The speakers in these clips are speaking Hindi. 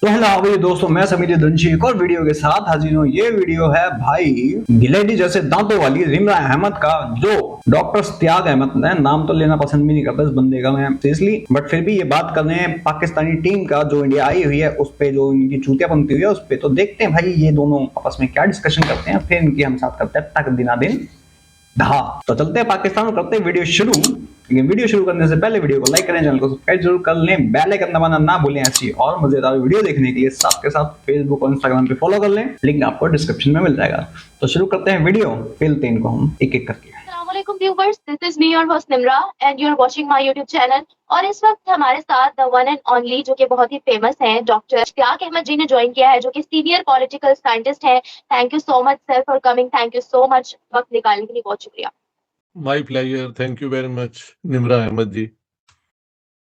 तो हेलो भाई दोस्तों, मैं समीर दंशी एक और वीडियो के साथ हाजिर हूँ। ये वीडियो है भाई गिलेडी जैसे दांतों वाली रिमरा अहमद का, जो डॉक्टर इश्तियाक अहमद है। नाम तो लेना पसंद भी नहीं करता इस बंदे का मैं सीरियसली, बट फिर भी ये बात कर रहे हैं पाकिस्तानी टीम का जो इंडिया आई हुई है उस पे, जो इनकी चूतिया बनती हुई है उस पे। तो देखते हैं भाई ये दोनों आपस में क्या डिस्कशन करते हैं, फिर इनकी हम साथ करते हैं तक दिना दिन धा। तो चलते हैं पाकिस्तान, करते हैं वीडियो शुरू। लेकिन वीडियो शुरू करने से पहले वीडियो को लाइक करें, चैनल को सब्सक्राइब जरूर कर लें, बेल आइकन दबाना ना भूलें। ऐसी और मजेदार वीडियो देखने के लिए साथ के साथ फेसबुक और इंस्टाग्राम पे फॉलो कर लें, लिंक आपको डिस्क्रिप्शन में मिल जाएगा। तो शुरू करते हैं वीडियो, पेलते हैं इनको हम एक एक करके। Assalamualaikum viewers, this is me your host Nimra and you are watching my YouTube channel। और इस वक्त हमारे साथ द वन एंड ओनली जो कि बहुत ही फेमस हैं डॉक्टर इश्तियाक अहमद जी ने ज्वाइन किया है, जो कि सीनियर पॉलिटिकल साइंटिस्ट हैं। Thank you so much sir for coming, thank you so much वक्त निकालने के लिए, बहुत शुक्रिया। My pleasure, thank you very much Nimra Ahmed ji.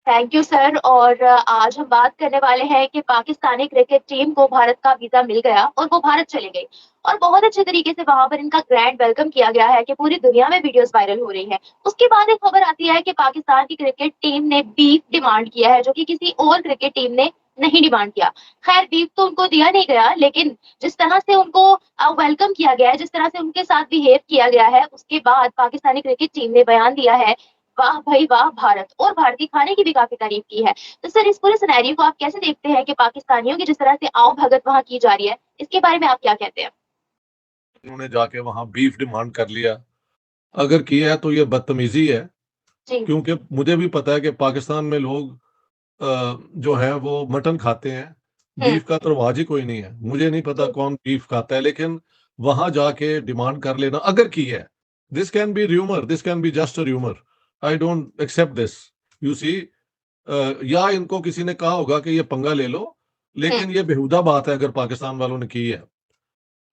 Thank you sir. और आज हम बात करने वाले हैं कि पाकिस्तानी क्रिकेट टीम को भारत का वीजा मिल गया और वो भारत चले गई, और बहुत अच्छे तरीके से वहां पर इनका ग्रैंड वेलकम किया गया है कि पूरी दुनिया में वीडियोस वायरल हो रही हैं। उसके बाद एक खबर आती है कि पाकिस्तान की क्रिकेट टीम ने बीफ डिमांड किया है, जो कि किसी और क्रिकेट टीम ने नहीं डिमांड किया। खैर, बीफ तो उनको दिया नहीं गया, लेकिन जिस तरह से उनको वेलकम किया गया है, जिस तरह से उनके साथ बिहेव किया गया है, उसके बाद पाकिस्तानी क्रिकेट टीम ने बयान दिया है, वाह भाई वाह भारत, और भारतीय खाने की भी काफी तारीफ की है। तो सर, इस पूरे सिनेरियो को आप कैसे देखते हैं कि पाकिस्तानियों की जिस तरह से आओ भगत वहां की जा रही है, इसके बारे में आप क्या कहते हैं? उन्होंने जाके वहां बीफ डिमांड कर लिया, अगर किया है तो ये बदतमीजी है। जी। क्योंकि मुझे भी पता है कि पाकिस्तान में लोग जो है वो मटन खाते हैं, बीफ का तो रिवाज ही कोई नहीं है। मुझे नहीं पता जी। कौन बीफ खाता है, लेकिन वहां जाके डिमांड कर लेना अगर की है, this can be rumour, this can be just a rumour. I don't accept this, you see. या इनको किसी ने कहा होगा कि ये पंगा ले लो, लेकिन ये बेहुदा बात है अगर पाकिस्तान वालों ने की है।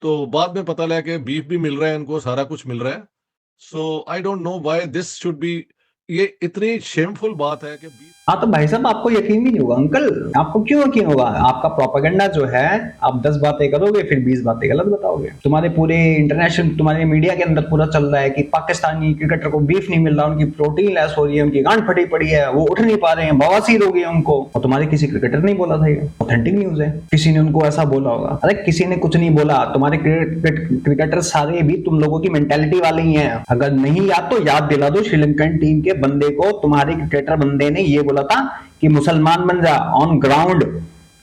तो बाद में पता लगा कि बीफ भी मिल रहा है, इनको सारा कुछ मिल रहा है। So I don't know why this should be, ये इतनी शेमफुल बात है कि बीफ। हाँ तो भाई साहब, आपको यकीन भी नहीं होगा अंकल, आपको क्यों यकीन होगा? आपका प्रोपेगेंडा जो है, आप 10 बातें करोगे फिर 20 बातें गलत बताओगे। तुम्हारे पूरे इंटरनेशनल, तुम्हारे मीडिया के अंदर पूरा चल रहा है कि पाकिस्तानी क्रिकेटर को बीफ नहीं मिल रहा, उनकी प्रोटीन लेस हो रही है, उनकी गांड फटी पड़ी है, वो उठ नहीं पा रहे हैं, बवासीर हो गई है उनको। और तुम्हारे किसी क्रिकेटर नहीं बोला था, ये ऑथेंटिक न्यूज है। किसी ने उनको ऐसा बोला होगा? अरे किसी ने कुछ नहीं बोला। तुम्हारे क्रिकेटर सारे भी तुम लोगों की मेंटेलिटी वाले ही हैं। अगर नहीं याद तो याद दिला दो, श्रीलंकन टीम के बंदे को तुम्हारे क्रिकेटर बंदे ने ये बोला था कि मुसलमान बन जा, ऑन ग्राउंड,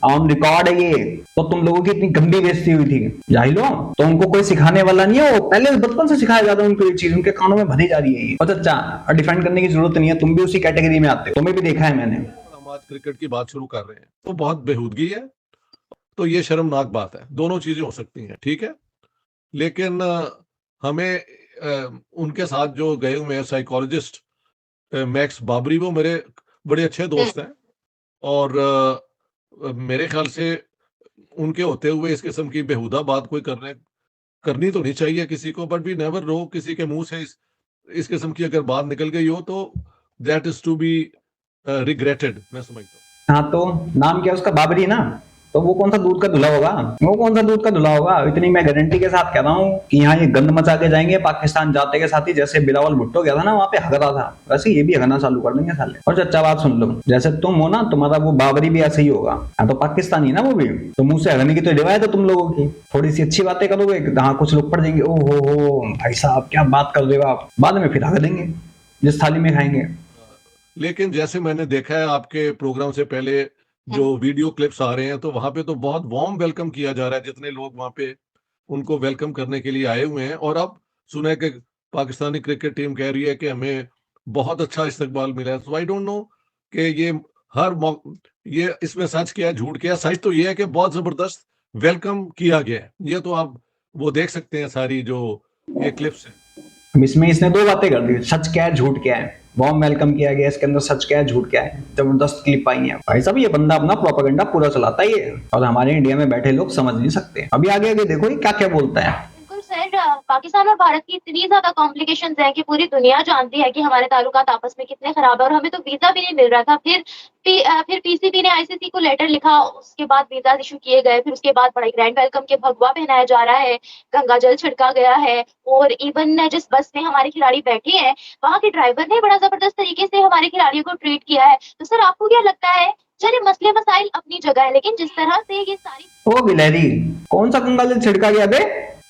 ऑन रिकॉर्ड है ये। तो तुम लोगों की इतनी गंदी बेइज्जती हुई थी जाहिलो। तो उनको कोई सिखाने वाला नहीं है, वो पहले बचपन से सिखाया जाता है उनको, ये चीज उनके कानों में भरी जा रही है ये। और अच्छा, डिफेंड करने की जरूरत नहीं है, तुम भी उसी कैटेगरी में आते हो, तुम्हें भी देखा है मैंने। हम आज क्रिकेट की बात शुरू कर रहे हैं तो बहुत बेहूदगी है, तो ये शर्मनाक बात है। दोनों चीजें हो सकती हैं, ठीक है, लेकिन हमें उनके साथ जो गए हुए हैं साइकोलॉजिस्ट मैक्स बाबरी, वो मेरे बड़े अच्छे दोस्त हैं। और मेरे ख्याल से उनके होते हुए इस किस्म की बेहुदा बात कोई करनी तो नहीं चाहिए किसी को, बट वी नेवर नो, किसी के मुंह से इस किस्म की अगर बात निकल गई हो तो that is to be regretted, मैं समझता हूँ। हाँ तो नाम क्या उसका? बाबरी ना? तो वो कौन सा दूध का धुला होगा? वो कौन सा दूध का धुला होगा? इतनी मैं गारंटी के साथ कह रहा हूँ कि यहाँ ये गंद मचा के जाएंगे। पाकिस्तान जाते के साथ ही जैसे बिलावल भुट्टो गया था ना वहां पे हगरा था, वैसे ये भी हगना चालू कर देंगे साले। और चच्चा बात सुन लो, जैसे तुम हो ना, तुम्हारा वो बाबरी भी ऐसे ही होगा। हाँ तो पाकिस्तानी ना वो भी, तो मुंह से हगने की तो रिवायत है तुम लोगों की। थोड़ी सी अच्छी बातें करोगे, हाँ कुछ लोग पड़ जाएंगे, ओ हो भाई साहब क्या बात कर रहे हो आप, बाद में फिर हग देंगे जिस थाली में खाएंगे। लेकिन जैसे मैंने देखा है आपके प्रोग्राम से पहले जो वीडियो क्लिप्स आ रहे हैं, तो वहां पे तो बहुत वार्म वेलकम किया जा रहा है, जितने लोग वहां पे उनको वेलकम करने के लिए आए हुए हैं। और अब सुना है कि पाकिस्तानी क्रिकेट टीम कह रही है कि हमें बहुत अच्छा इस्तकबाल मिला है। सो आई डोंट नो कि ये ये इसमें सच क्या है झूठ क्या है। सच तो ये है कि बहुत जबरदस्त वेलकम किया गया है। ये तो आप वो देख सकते हैं, सारी जो ये क्लिप्स हैं। इसमें इसने दो बातें कर दी, सच क्या है झूठ क्या है। वार्म वेलकम किया गया, इसके अंदर सच क्या है झूठ क्या है। जबरदस्त क्लिप आई है भाई साहब, ये बंदा अपना प्रोपेगेंडा पूरा चलाता है ये, और हमारे इंडिया में बैठे लोग समझ नहीं सकते। अभी आगे आगे देखो ये क्या क्या बोलता है। बिल्कुल सर, पाकिस्तान और भारत की इतनी ज्यादा कॉम्प्लिकेशंस हैं कि पूरी दुनिया जानती है कि हमारे ताल्लुकात आपस में कितने खराब है, और हमें तो वीजा भी नहीं मिल रहा था। फिर पीसीबी ने आईसीसी को लेटर लिखा, उसके बाद वीजा इशू किए गए, फिर उसके बाद बड़ा ग्रैंड वेलकम के भगवा पहनाया जा रहा है, गंगा जल छिड़का गया है। और इवन जिस बस में हमारे खिलाड़ी बैठे हैं, वहां के ड्राइवर ने बड़ा जबरदस्त तरीके से हमारे खिलाड़ियों को ट्रीट किया है। तो सर, आपको क्या लगता है चलिए मसले मसाइल अपनी जगह है, लेकिन जिस तरह से ये सारी ओ गिलहरी, कौन सा गंगा जल छिड़का गया बे?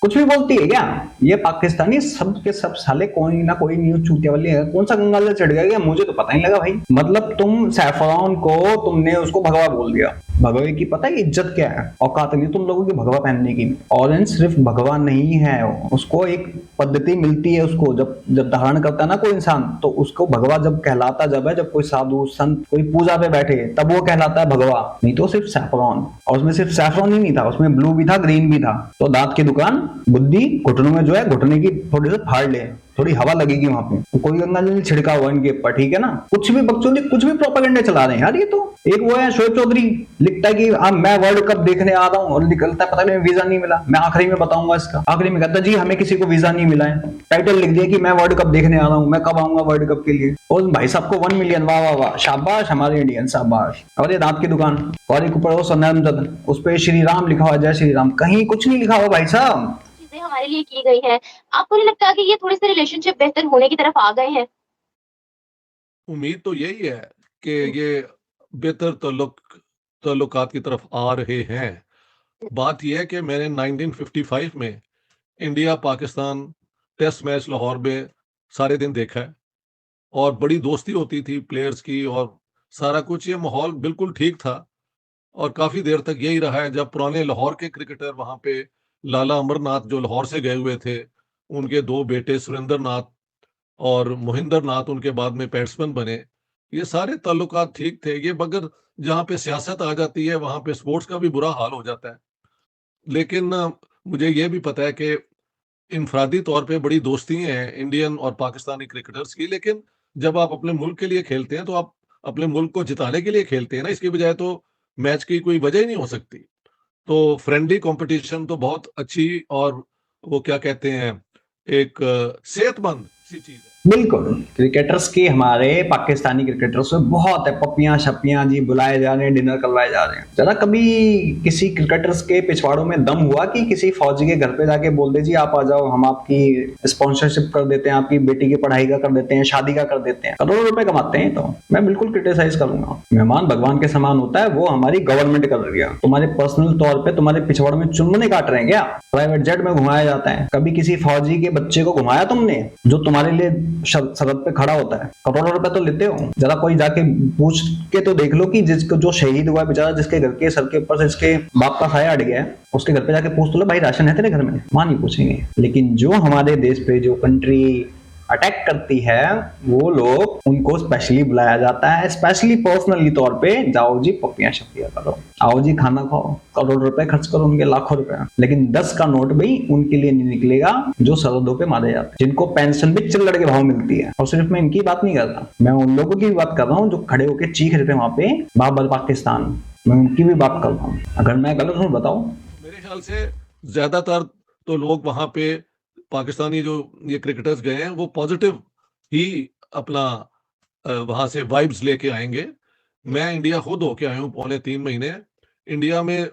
कुछ भी बोलती है क्या? ये पाकिस्तानी सब के सब साले कोई ना कोई न्यूज चूतिया वाली है। कौन सा गंगा जल छिड़का गया? मुझे तो पता नहीं लगा भाई। मतलब तुम सैफरॉन को तुमने उसको भगवा बोल दिया। भगवे की पता है इज्जत क्या है? औकात नहीं तुम लोगों की भगवा पहनने की। ऑरेंज सिर्फ भगवा नहीं है, उसको एक पद्धति मिलती है। उसको जब जब धारण करता है ना कोई इंसान, तो उसको भगवा जब कहलाता जब है, जब कोई साधु संत कोई पूजा पे बैठे तब वो कहलाता है भगवा, नहीं तो सिर्फ सैफरॉन। और उसमें सिर्फ सैफरॉन ही नहीं था, उसमें ब्लू भी था, ग्रीन भी था। तो दांत की दुकान, बुद्धि घुटनों में जो है घुटने की थोड़ी सी फाड़ ले, थोड़ी हवा लगेगी वहां पे। तो कोई गंगा जल छिड़का हुआ इनके ऊपर, ठीक है ना? कुछ भी बकचोदी, कुछ भी प्रोपेगेंडा चला रहे हैं यार ये तो। एक वो है शोएब चौधरी, लिखता है कि मैं वर्ल्ड कप देखने आ रहा हूँ, और निकलता है पता नहीं वीजा नहीं मिला, मैं आखिरी में बताऊंगा इसका। आखिरी में कहता जी हमें किसी को वीजा नहीं मिला है। टाइटल लिख दिया कि मैं वर्ल्ड कप देखने आ रहा हूँ, मैं कब आऊंगा वर्ल्ड कप के लिए। और भाई साहब को 1 मिलियन, वाह वाह वाह, शाबाश हमारे इंडियन, शाबाश। और ये दांत की दुकान, और एक ऊपर वो सनमदद, उस पर श्री राम लिखा हुआ, जय श्री राम। कहीं कुछ नहीं लिखा हुआ भाई साहब। चीजें हमारे लिए की गई हैं, आपको नहीं लगता कि ये थोड़े से रिलेशनशिप बेहतर होने की तरफ आ गए हैं? उम्मीद तो यही है कि ये बेहतर ताल्लुकात की तरफ आ रहे हैं। बात यह है कि मैंने 1955 में India Pakistan test match Lahore में सारे दिन देखा है, और बड़ी दोस्ती होती थी प्लेयर्स की, और सारा कुछ ये माहौल बिल्कुल ठीक था। और काफी देर तक यही रहा है। जब पुराने लाहौर के क्रिकेटर वहां पे, लाला अमरनाथ जो लाहौर से गए हुए थे, उनके 2 बेटे सुरेंद्र नाथ और मोहिंदर नाथ उनके बाद में बैट्समैन बने, ये सारे ताल्लुकात ठीक थे। ये मगर जहाँ पे सियासत आ जाती है वहां पे स्पोर्ट्स का भी बुरा हाल हो जाता है। लेकिन मुझे ये भी पता है कि इनफरादी तौर पे बड़ी दोस्ती हैं इंडियन और पाकिस्तानी क्रिकेटर्स की, लेकिन जब आप अपने मुल्क के लिए खेलते हैं तो आप अपने मुल्क को जिताने के लिए खेलते हैं ना, इसकी बजाय तो मैच की कोई वजह ही नहीं हो सकती। तो फ्रेंडली कंपटीशन तो बहुत अच्छी, और वो क्या कहते हैं, एक सेहतमंद सी चीज है। बिल्कुल, क्रिकेटर्स की, हमारे पाकिस्तानी क्रिकेटर्स में बहुत है पपियां शपियां जी, बुलाए जा रहे हैं, डिनर करवाए जा रहे हैं। जरा कभी किसी क्रिकेटर्स के पिछवाड़ों में दम हुआ कि किसी फौजी के घर पे जाके बोल दे जी आप आ जाओ, हम आपकी स्पॉन्सरशिप कर देते हैं, आपकी बेटी की पढ़ाई का कर देते हैं, शादी का कर देते हैं। करोड़ों रुपए कमाते हैं। तो मैं बिल्कुल क्रिटिसाइज करूंगा। मेहमान भगवान के समान होता है, वो हमारी गवर्नमेंट कर रही है। तुम्हारे पर्सनल तौर पे तुम्हारे पिछवाड़ में चुनमुने काट रहे हैं क्या? प्राइवेट जेट में घुमाया जाता है। कभी किसी फौजी के बच्चे को घुमाया तुमने, जो तुम्हारे लिए सरहद पे खड़ा होता है? करोड़ों रुपए तो लेते हो। जरा कोई जाके पूछ के तो देख लो कि जिसको जो शहीद हुआ है बेचारा, जिसके घर के सर के ऊपर से इसके बाप का साया हट गया है, उसके घर पे जाके पूछ तो लो भाई राशन है तेरे घर में? वहां नहीं पूछेंगे। लेकिन जो हमारे देश पे जो कंट्री अटैक करती है, वो लोग, उनको स्पेशली बुलाया जाता है, स्पेशली पर्सनली तौर पे, जाओ जी पपियां शपियां करो, आओ जी खाना खाओ, करोड़ रुपए खर्च करो उनके, लाखों रुपए। लेकिन 10 का नोट भी उनके लिए नहीं निकलेगा जो सरहदों पे मारे जाते हैं, जिनको पेंशन भी चिल्लड़ के भाव मिलती है। और सिर्फ मैं इनकी बात नहीं कर रहा, मैं उन लोगों की भी बात कर रहा हूँ जो खड़े होकर चीख रहे थे वहां पे बाबर पाकिस्तान, मैं उनकी भी बात कर रहा हूँ। अगर मैं गलत हूँ बताओ। मेरे ख्याल से ज्यादातर तो लोग वहां पे, पाकिस्तानी जो ये क्रिकेटर्स गए हैं, वो पॉजिटिव ही अपना वहां से वाइब्स लेके आएंगे। मैं इंडिया खुद होके आया हूँ 3.5 महीने। इंडिया में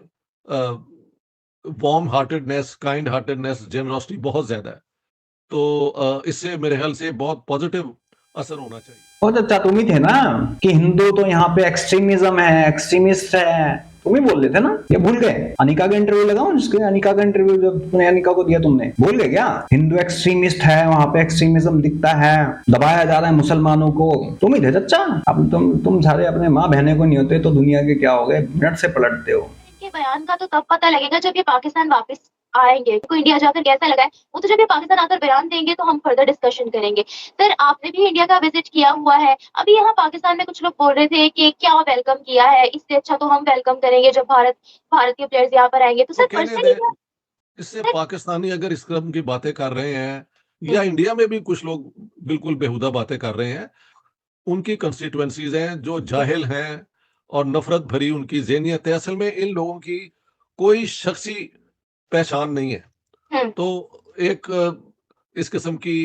warm heartedness, kind heartedness, generosity बहुत ज्यादा है। तो इससे मेरे ख्याल से बहुत पॉजिटिव असर होना चाहिए। बहुत अच्छा, तुम ही थे ना कि हिंदू तो यहाँ पे एक्सट्रीमिज्म है, एक्सट्रीमिस्ट है, तुम ही बोल रहे थे ना। ये भूल गए? अनिका का इंटरव्यू लगाओ, जिसके अनिका का इंटरव्यू जब तुमने अनिका को दिया, तुमने भूल गए क्या? हिंदू एक्सट्रीमिस्ट है, वहां पे एक्सट्रीमिज्म दिखता है, दबाया जा रहा है मुसलमानों को। तुम ही थे चच्चा। अब तुम सारे अपने माँ बहने को नहीं होते तो दुनिया के क्या हो गए, मिनट से पलटते हो। इनके बयान का तो तब पता लगेगा जब ये पाकिस्तान वापस आएंगे। को इंडिया जाकर कैसा लगा है वो तो जब ये पाकिस्तान आकर बयान देंगे तो हम फर्दर डिस्कशन करेंगे। सर आपने भी इंडिया का विजिट किया हुआ है, अभी यहाँ पाकिस्तान में कुछ लोग बोल रहे थे कि क्या वेलकम किया है, इससे अच्छा तो हम वेलकम करेंगे जब भारतीय प्लेयर्स यहाँ पर आएंगे। तो वो सर कहने पर्सनली दें, इससे पाकिस्तानी अगर इस क्रम की बातें कर रहे हैं, या इंडिया में भी कुछ लोग बिल्कुल बेहुदा बातें कर रहे हैं, उनकी कंस्टिट्यूएंसीज हैं जो जाहिल हैं और नफरत भरी उनकी ज़हनियत है। असल में इन लोगों की कोई शख्सी पहचान नहीं है। तो एक इस किस्म की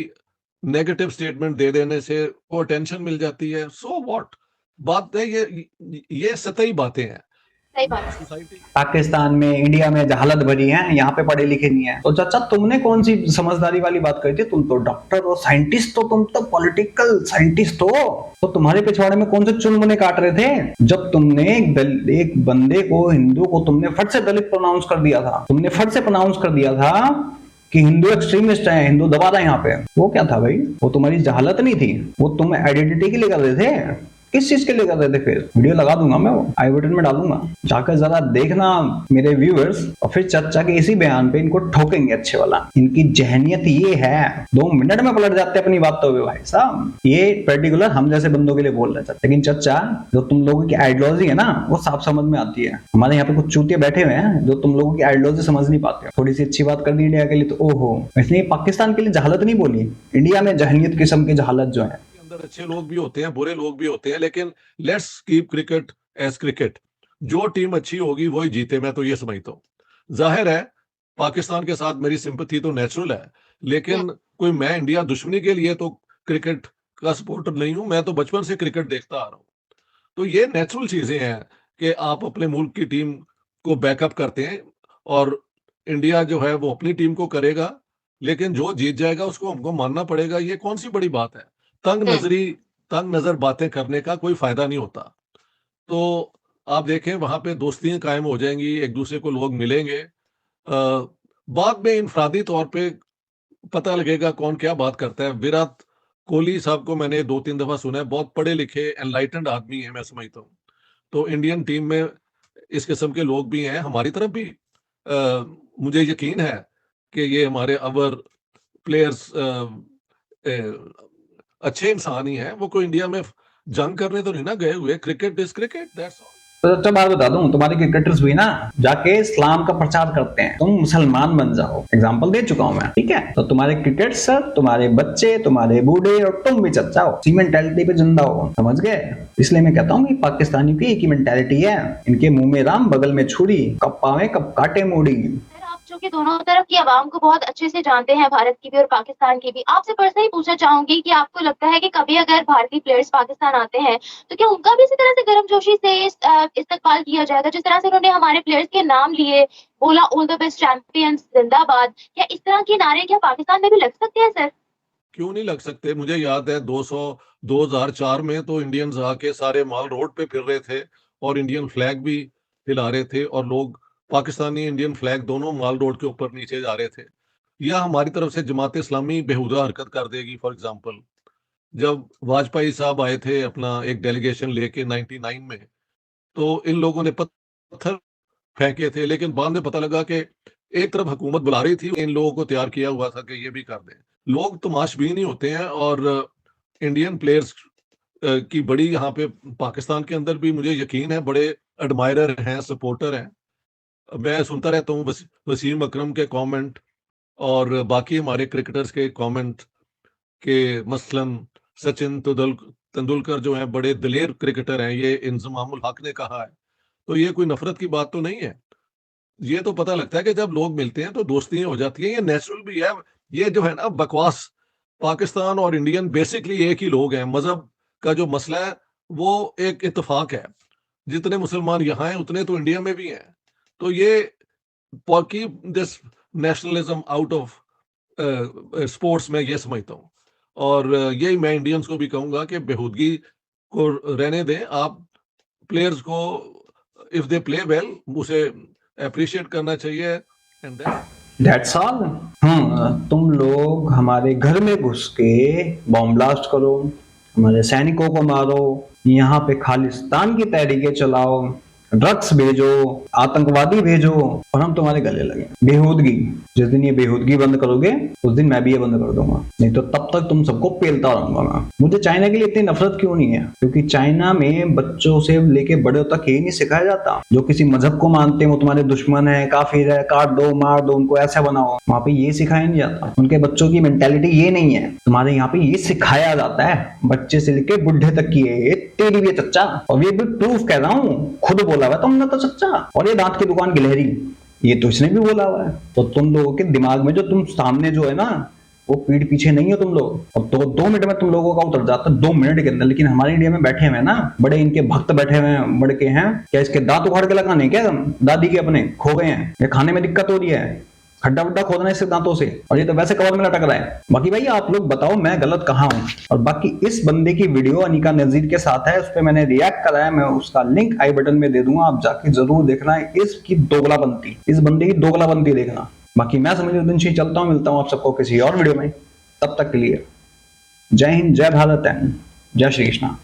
नेगेटिव स्टेटमेंट दे देने से वो अटेंशन मिल जाती है। सो व्हाट, बात है ये सतही बातें हैं। सही बात है। सोसाइटी। पाकिस्तान में, इंडिया में जहालत भरी है, यहाँ पे पढ़े लिखे नहीं है। तो चाचा तुमने कौन सी समझदारी वाली बात करी थी? तुम तो डॉक्टर हो, साइंटिस्ट हो, तुम तो पॉलिटिकल साइंटिस्ट हो, तो तुम्हारे पिछवाड़े में कौन से चुनमुने काट रहे थे जब तुमने एक बंदे को, हिंदू को तुमने फट से दलित प्रोनाउंस कर दिया था, तुमने फट से प्रोनाउंस कर दिया था कि हिंदू एक्सट्रीमिस्ट है, हिंदू दबा रहा है यहाँ पे। वो क्या था भाई? वो तुम्हारी जहालत नहीं थी, वो तुम आइडेंटिटी के लिए कर रहे थे। किस चीज के लिए कर रहे थे? फिर वीडियो लगा दूंगा मैं, वो आई बटन में डालूंगा, जाकर जरा देखना मेरे व्यूअर्स। और फिर चर्चा के इसी बयान पे इनको ठोकेंगे अच्छे वाला। इनकी जहनियत ये है, 2 मिनट में पलट जाते हैं अपनी बातों पे भाई साहब। ये पर्टिकुलर हम जैसे बंदों के लिए बोल रहे थे, लेकिन चर्चा जो तुम लोगों की आइडियोलॉजी है ना, वो साफ समझ में आती है। हमारे यहाँ पे कुछ चूतिया बैठे हुए हैं जो तुम लोगों की आइडियोलॉजी समझ नहीं पाते। थोड़ी सी अच्छी बात कर दी इंडिया के लिए तो ओहो, इसलिए पाकिस्तान के लिए जहालत नहीं बोली, इंडिया में जहनियत किस्म की जहालत जो है। अंदर अच्छे लोग भी होते हैं, बुरे लोग भी होते हैं, लेकिन let's keep cricket as cricket. जो टीम अच्छी होगी वही जीते, मैं तो ये समझता हूँ। जाहिर है पाकिस्तान के साथ मेरी सिंपैथी तो नेचुरल है, लेकिन कोई मैं इंडिया दुश्मनी के लिए तो क्रिकेट का सपोर्टर नहीं हूं। मैं तो बचपन से क्रिकेट देखता आ रहा हूं। तो ये नेचुरल चीजें हैं कि आप अपने मुल्क की टीम को बैकअप करते हैं, और इंडिया जो है वो अपनी टीम को करेगा, लेकिन जो जीत जाएगा उसको हमको मानना पड़ेगा। ये कौन सी बड़ी बात है? तंग नजर बातें करने का कोई फायदा नहीं होता। तो आप देखें वहां पे दोस्तियां कायम हो जाएंगी, एक दूसरे को लोग मिलेंगे। बाद में इनफरादी तौर पे पता लगेगा कौन क्या बात करता है। विराट कोहली साहब को मैंने 2-3 दफा सुना है, बहुत पढ़े लिखे एनलाइटेंड आदमी है, मैं समझता हूँ। तो इंडियन टीम में इस किस्म के लोग भी हैं, हमारी तरफ भी। मुझे यकीन है कि ये हमारे अवर प्लेयर्स अच्छे इंसान ही हैं। वो कोई इंडिया में जंग करने तो नहीं ना गए हुए। Cricket is cricket, that's all. तो अच्छा बात बता दूं, तुम्हारे क्रिकेटर्स भी ना जाके इस्लाम का प्रचार करते हैं, तुम मुसलमान बन जाओ। एग्जांपल दे चुका हूं मैं, ठीक है? तो तुम्हारे क्रिकेटर्स, तुम्हारे बच्चे, तुम्हारे बूढ़े और तुम भी चर्चा हो, इसी मेंटालिटी पे जिंदा हो, समझ गए? इसलिए मैं कहता हूँ कि पाकिस्तानी की एक ही मेंटालिटी है, इनके मुंह में राम बगल में छुरी, कब पावे कब काटे मूड़ी। जो कि दोनों तरफ की आवाम को बहुत अच्छे से जानते हैं, भारत की भी और पाकिस्तान की भी, आपसे पर्सनली पूछना चाहूंगी कि आपको लगता है कि कभी अगर भारतीय प्लेयर्स पाकिस्तान आते हैं तो क्या उनका भी इसी तरह से गर्मजोशी से इस्तकबाल किया जाएगा, जिस तरह से उन्होंने हमारे प्लेयर्स के नाम लिए, बोला ऑल द बेस्ट चैंपियंस जिंदाबाद, क्या इस तरह के नारे क्या पाकिस्तान में भी लग सकते हैं सर? क्यों नहीं लग सकते? मुझे याद है 2004 में तो इंडियंस आके सारे माल रोड पे फिर रहे थे और इंडियन फ्लैग भी हिला रहे थे, और लोग पाकिस्तानी इंडियन फ्लैग दोनों माल रोड के ऊपर नीचे जा रहे थे। या हमारी तरफ से जमात इस्लामी बेहुदा हरकत कर देगी। फॉर एग्जांपल, जब वाजपेयी साहब आए थे अपना एक डेलीगेशन लेके 99 में, तो इन लोगों ने पत्थर फेंके थे, लेकिन बाद में पता लगा कि एक तरफ हुकूमत बुला रही थी, इन लोगों को तैयार किया हुआ था कि ये भी कर दें। लोग तमाशबीन ही होते हैं, और इंडियन प्लेयर्स की बड़ी यहाँ पे पाकिस्तान के अंदर भी मुझे यकीन है बड़े एडमायरर हैं, सपोर्टर हैं। मैं सुनता रहता हूँ वसीम अकरम के कमेंट और बाकी हमारे क्रिकेटर्स के कमेंट के, मसलन सचिन तेंदुलकर जो हैं बड़े दिलेर क्रिकेटर हैं, ये इंजमामुल हक ने कहा है। तो ये कोई नफरत की बात तो नहीं है। ये तो पता लगता है कि जब लोग मिलते हैं तो दोस्तियां हो जाती हैं। ये नेचुरल भी है। ये जो है ना बकवास, पाकिस्तान और इंडियन बेसिकली एक ही लोग हैं। मजहब का जो मसला है वो एक इत्तेफाक है। जितने मुसलमान यहाँ हैं उतने तो इंडिया में भी हैं। तो ये keep this nationalism out of sports में, ये समझता हूँ। और यही मैं इंडियंस को भी कहूंगा कि बेहूदगी को रहने दें। आप प्लेयर्स को इफ दे प्ले वेल उसे अप्रिशिएट करना चाहिए, एंड दैट्स ऑल। तुम लोग हमारे घर में घुस के बॉम्ब ब्लास्ट करो, हमारे सैनिकों को मारो, यहाँ पे खालिस्तान की तहरीकें चलाओ, ड्रग्स भेजो, आतंकवादी भेजो, और हम तुम्हारे गले लगे। बेहूदगी, जिस दिन ये बेहूदगी बंद करोगे उस दिन मैं भी ये बंद कर दूंगा, नहीं तो तब तक तुम सबको पेलता रहूंगा मैं। मुझे चाइना के लिए इतनी नफरत क्यों नहीं है? क्योंकि चाइना में बच्चों से लेके बड़े तक ये नहीं सिखाया जाता। जो किसी मजहब को मानते हैं वो तुम्हारे दुश्मन है, काफिर है, काट दो, मार दो, उनको ऐसा बनाओ। वहां पे ये सिखाया नहीं जाता। उनके बच्चों की मेंटेलिटी ये नहीं है। तुम्हारे यहाँ पे ये सिखाया जाता है, बच्चे से लेके बुढ़े तक की है। तेरी भी चच्चा, और ये भी प्रूफ कह रहा हूँ, खुद बोला हुआ तुमने तो चच्चा। और ये दांत की दुकान गिलहरी, ये तो इसने भी बोला हुआ है। तो तुम लोगों के दिमाग में जो तुम सामने जो है ना वो पीठ पीछे नहीं हो तुम लोग। और 2 मिनट में तुम लोगों का उतर जाता है, 2 मिनट के अंदर। लेकिन हमारे इंडिया में बैठे हुए ना बड़े इनके भक्त बैठे हुए हैं, बड़े के हैं, क्या इसके दांत उखाड़ के लगाने क्या दादी के अपने खो गए हैं, या खाने में दिक्कत हो रही है, खड्डा वड्डा खोदना इससे दांतों से, और ये तो वैसे कवर में लटक रहा है। बाकी भाई आप लोग बताओ मैं गलत कहाँ हूँ। और बाकी इस बंदे की वीडियो अनिका नजीर के साथ है, उस पर मैंने रिएक्ट करा है, मैं उसका लिंक आई बटन में दे दूंगा, आप जाके जरूर देखना है इसकी दोगलाबंदी, इस बंदे की दोगलाबंदी देखना। बाकी मैं समझ दिन चलता हूँ, मिलता हूँ आप सबको किसी और वीडियो में, तब तक के लिए जय हिंद, जय भारत एंड जय श्री कृष्णा।